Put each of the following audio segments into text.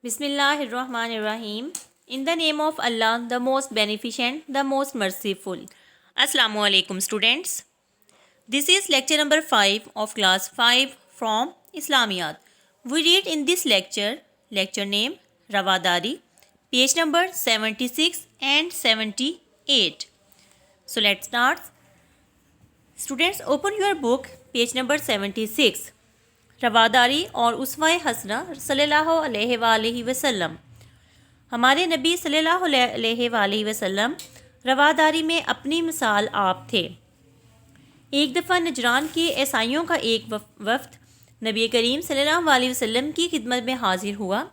بسم اللہ الرحمن الرحیم. In the name of Allah, the most beneficent, the most merciful. Assalamu alaikum students. This is lecture number 5 of class 5 from Islamiyat. We read in this lecture name Rawadari, page number 76 and 78. So let's start. Students, open your book, page number 76. رواداری اور اسوہ حسنہ صلی اللہ علیہ وآلہ وسلم. ہمارے نبی صلی اللہ علیہ وآلہ وسلم رواداری میں اپنی مثال آپ تھے. ایک دفعہ نجران کے عیسائیوں کا ایک وفد نبی کریم صلی اللہ علیہ وسلم کی خدمت میں حاضر ہوا.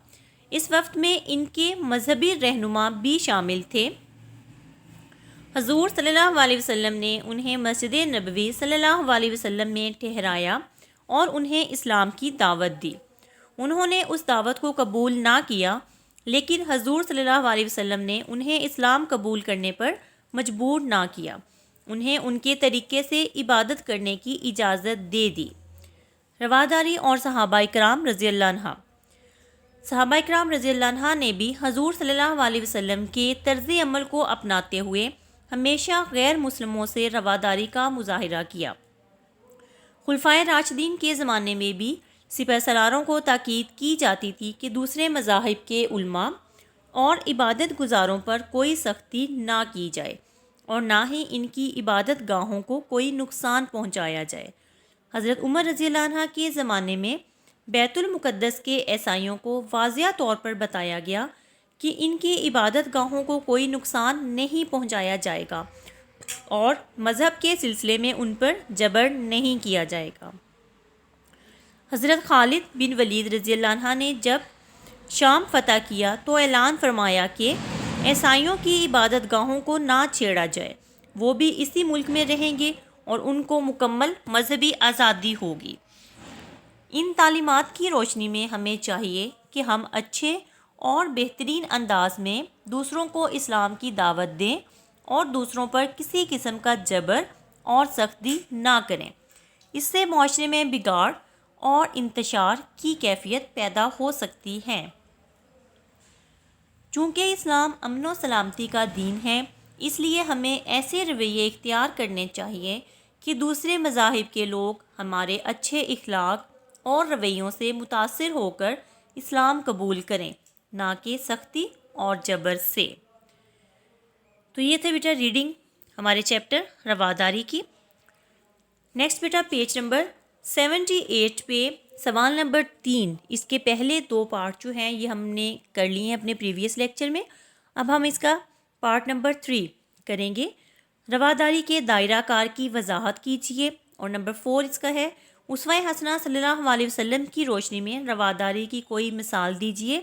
اس وفد میں ان کے مذہبی رہنما بھی شامل تھے. حضور صلی اللہ علیہ وسلم نے انہیں مسجد نبوی صلی اللہ علیہ وسلم میں ٹھہرایا اور انہیں اسلام کی دعوت دی. انہوں نے اس دعوت کو قبول نہ کیا، لیکن حضور صلی اللہ علیہ وسلم نے انہیں اسلام قبول کرنے پر مجبور نہ کیا. انہیں ان کے طریقے سے عبادت کرنے کی اجازت دے دی. رواداری اور صحابہ کرام رضی اللہ عنہ. صحابہ کرام رضی اللہ عنہ نے بھی حضور صلی اللہ علیہ وسلم کے طرز عمل کو اپناتے ہوئے ہمیشہ غیر مسلموں سے رواداری کا مظاہرہ کیا. خلفائے راشدین کے زمانے میں بھی سپہ سالاروں کو تاکید کی جاتی تھی کہ دوسرے مذاہب کے علماء اور عبادت گزاروں پر کوئی سختی نہ کی جائے اور نہ ہی ان کی عبادت گاہوں کو کوئی نقصان پہنچایا جائے. حضرت عمر رضی اللہ عنہ کے زمانے میں بیت المقدس کے عیسائیوں کو واضح طور پر بتایا گیا کہ ان کی عبادت گاہوں کو کوئی نقصان نہیں پہنچایا جائے گا اور مذہب کے سلسلے میں ان پر جبر نہیں کیا جائے گا. حضرت خالد بن ولید رضی اللہ عنہ نے جب شام فتح کیا تو اعلان فرمایا کہ عیسائیوں کی عبادت گاہوں کو نہ چھیڑا جائے، وہ بھی اسی ملک میں رہیں گے اور ان کو مکمل مذہبی آزادی ہوگی. ان تعلیمات کی روشنی میں ہمیں چاہیے کہ ہم اچھے اور بہترین انداز میں دوسروں کو اسلام کی دعوت دیں اور دوسروں پر کسی قسم کا جبر اور سختی نہ کریں. اس سے معاشرے میں بگاڑ اور انتشار کی کیفیت پیدا ہو سکتی ہے. چونکہ اسلام امن و سلامتی کا دین ہے، اس لیے ہمیں ایسے رویے اختیار کرنے چاہیے کہ دوسرے مذاہب کے لوگ ہمارے اچھے اخلاق اور رویوں سے متاثر ہو کر اسلام قبول کریں، نہ کہ سختی اور جبر سے. تو یہ تھے بیٹا ریڈنگ ہمارے چیپٹر رواداری کی. نیکسٹ بیٹا پیج نمبر 78 پہ سوال نمبر 3. اس کے پہلے 2 پارٹ جو ہیں یہ ہم نے کر لیے ہیں اپنے پریویس لیکچر میں. اب ہم اس کا پارٹ نمبر 3 کریں گے. رواداری کے دائرہ کار کی وضاحت کیجیے. اور نمبر 4 اس کا ہے اسوہ حسنہ صلی اللہ علیہ وسلم کی روشنی میں رواداری کی کوئی مثال دیجیے.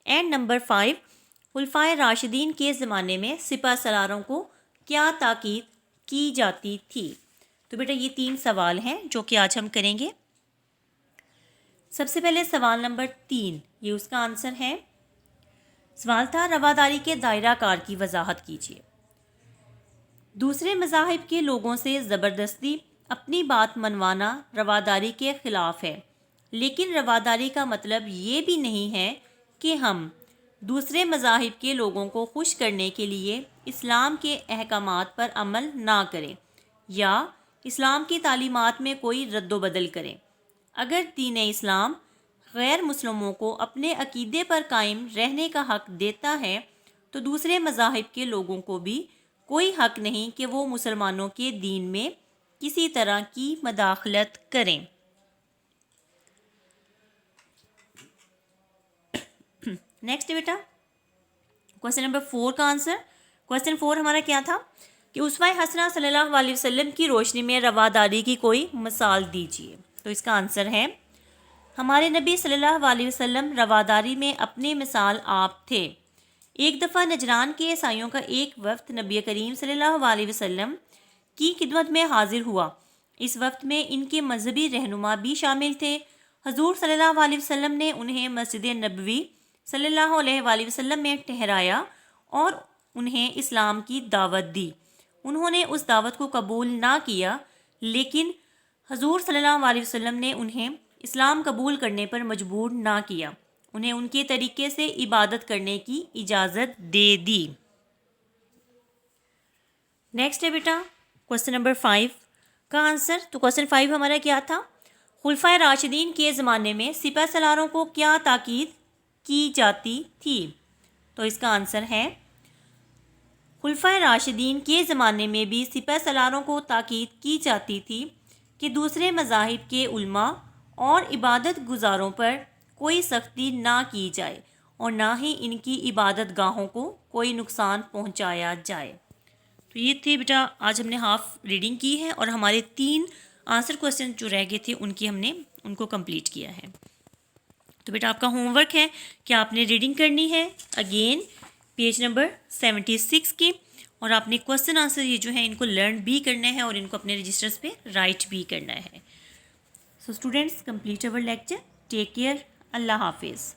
اینڈ نمبر 5 خلفائے راشدین کے زمانے میں سپہ سالاروں کو کیا تاکید کی جاتی تھی. تو بیٹا یہ 3 سوال ہیں جو کہ آج ہم کریں گے. سب سے پہلے سوال نمبر 3، یہ اس کا آنسر ہے. سوال تھا رواداری کے دائرہ کار کی وضاحت کیجیے. دوسرے مذاہب کے لوگوں سے زبردستی اپنی بات منوانا رواداری کے خلاف ہے، لیکن رواداری کا مطلب یہ بھی نہیں ہے کہ ہم دوسرے مذاہب کے لوگوں کو خوش کرنے کے لیے اسلام کے احکامات پر عمل نہ کریں یا اسلام کی تعلیمات میں کوئی رد و بدل کریں. اگر دین اسلام غیر مسلموں کو اپنے عقیدے پر قائم رہنے کا حق دیتا ہے تو دوسرے مذاہب کے لوگوں کو بھی کوئی حق نہیں کہ وہ مسلمانوں کے دین میں کسی طرح کی مداخلت کریں. نیکسٹ بیٹا کوشچن نمبر 4 کا آنسر. کوشچن 4 ہمارا کیا تھا کہ اسوہ حسنہ صلی اللہ علیہ وسلم کی روشنی میں رواداری کی کوئی مثال دیجیے. تو اس کا آنسر ہے ہمارے نبی صلی اللہ علیہ وسلم رواداری میں اپنی مثال آپ تھے. ایک دفعہ نجران کے عیسائیوں کا ایک وفد نبی کریم صلی اللہ علیہ وسلم کی خدمت میں حاضر ہوا. اس وفد میں ان کے مذہبی رہنما بھی شامل تھے. حضور صلی اللہ علیہ وسلم نے انہیں مسجد نبوی صلی اللہ علیہ وآلہ وسلم میں ٹھہرایا اور انہیں اسلام کی دعوت دی. انہوں نے اس دعوت کو قبول نہ کیا، لیکن حضور صلی اللہ علیہ وسلم نے انہیں اسلام قبول کرنے پر مجبور نہ کیا. انہیں ان کے طریقے سے عبادت کرنے کی اجازت دے دی۔ نیکسٹ ہے بیٹا کوسچن نمبر 5 کا آنسر۔ تو کوسچن 5 ہمارا کیا تھا؟ خلفائے راشدین کے زمانے میں سپہ سالاروں کو کیا تاکید کی جاتی تھی؟ تو اس کا آنسر ہے خلفائے راشدین کے زمانے میں بھی سپہ سالاروں کو تاکید کی جاتی تھی کہ دوسرے مذاہب کے علماء اور عبادت گزاروں پر کوئی سختی نہ کی جائے اور نہ ہی ان کی عبادت گاہوں کو کوئی نقصان پہنچایا جائے۔ تو یہ تھے بیٹا آج ہم نے ہاف ریڈنگ کی ہے اور ہمارے 3 آنسر کوسچن جو رہ گئے تھے ہم نے ان کو کمپلیٹ کیا ہے۔ تو بیٹا آپ کا ہوم ورک ہے کہ آپ نے ریڈنگ کرنی ہے اگین پیج نمبر 76 کی، اور آپ نے کوسچن آنسر یہ جو ہیں ان کو لرن بھی کرنا ہے اور ان کو اپنے رجسٹرز پہ رائٹ بھی کرنا ہے۔ So students complete over lecture, take care, اللہ حافظ۔